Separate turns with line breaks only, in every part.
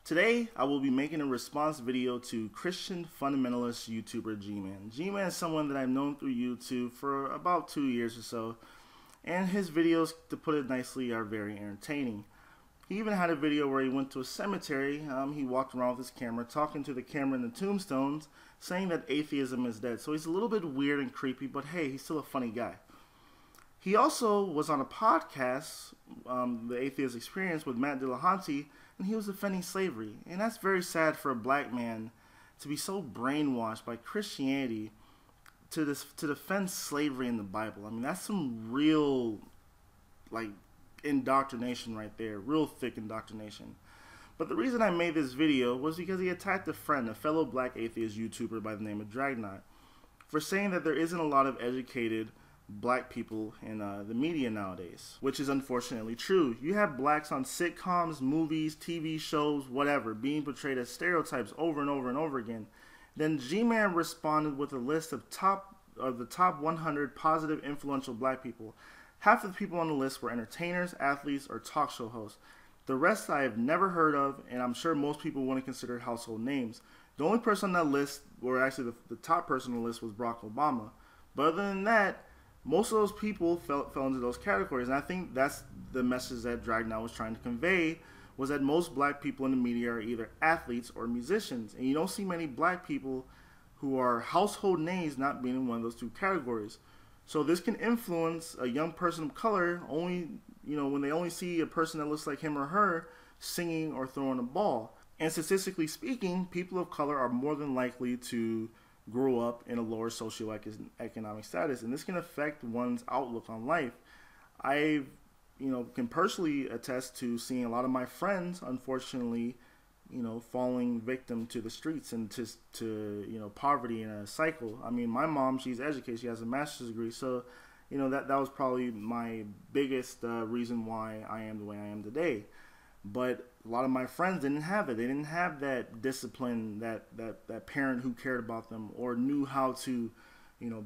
Today, I will be making a response video to Christian fundamentalist YouTuber Gman. Gman is someone that I've known through YouTube for about 2 years or so, and his videos, to put it nicely, are very entertaining. He even had a video where he went to a cemetery. He walked around with his camera, talking to the camera in the tombstones, saying that atheism is dead. So he's a little bit weird and creepy, but hey, he's still a funny guy. He also was on a podcast, The Atheist Experience, with Matt Dillahunty, and he was defending slavery. And that's very sad for a black man to be so brainwashed by Christianity to defend slavery in the Bible. I mean, that's some real, indoctrination right there. Real thick indoctrination. But the reason I made this video was because he attacked a friend, a fellow black atheist YouTuber by the name of Dragnauct, for saying that there isn't a lot of educated black people in the media nowadays, which is unfortunately true. You have blacks on sitcoms, movies, TV shows, whatever, being portrayed as stereotypes over and over and over again. Then Gman responded with a list of the top 100 positive, influential black people. Half of the people on the list were entertainers, athletes, or talk show hosts. The rest I have never heard of, and I'm sure most people wouldn't consider household names. The only person on that list, or actually the top person on the list, was Barack Obama. But other than that, most of those people fell into those categories, and I think that's the message that Dragnauct was trying to convey, was that most black people in the media are either athletes or musicians, and you don't see many black people who are household names not being in one of those two categories. So this can influence a young person of color only, when they only see a person that looks like him or her singing or throwing a ball. And statistically speaking, people of color are more than likely to grow up in a lower socioeconomic status, and this can affect one's outlook on life. I, can personally attest to seeing a lot of my friends, unfortunately, falling victim to the streets and to poverty in a cycle. I mean, my mom, she's educated, she has a master's degree, so that was probably my biggest reason why I am the way I am today. But a lot of my friends didn't have it. They didn't have that discipline, that parent who cared about them or knew how to,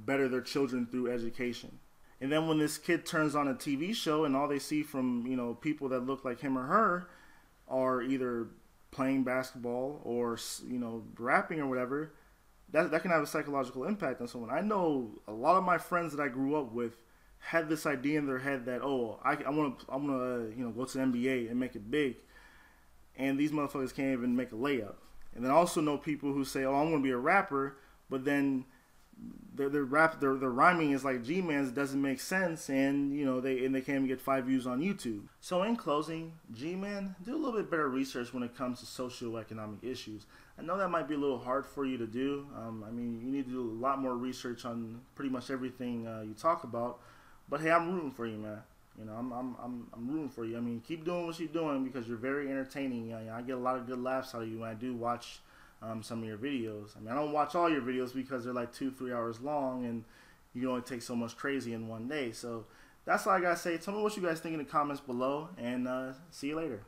better their children through education. And then when this kid turns on a TV show and all they see from, people that look like him or her are either playing basketball or, rapping or whatever, that can have a psychological impact on someone. I know a lot of my friends that I grew up with had this idea in their head that, oh, I'm gonna go to the NBA and make it big, and these motherfuckers can't even make a layup. And then I also know people who say, oh, I'm gonna be a rapper, but then their rhyming is like Gman's, doesn't make sense, and they can't even get 5 views on YouTube. So in closing, Gman, do a little bit better research when it comes to socioeconomic issues. I know that might be a little hard for you to do. I mean, you need to do a lot more research on pretty much everything you talk about. But hey, I'm rooting for you, man. I'm rooting for you. I mean, keep doing what you're doing because you're very entertaining. I get a lot of good laughs out of you when I do watch some of your videos. I mean, I don't watch all your videos because they're like 2-3 hours long, and you only take so much crazy in one day. So that's all I gotta say. Tell me what you guys think in the comments below, and see you later.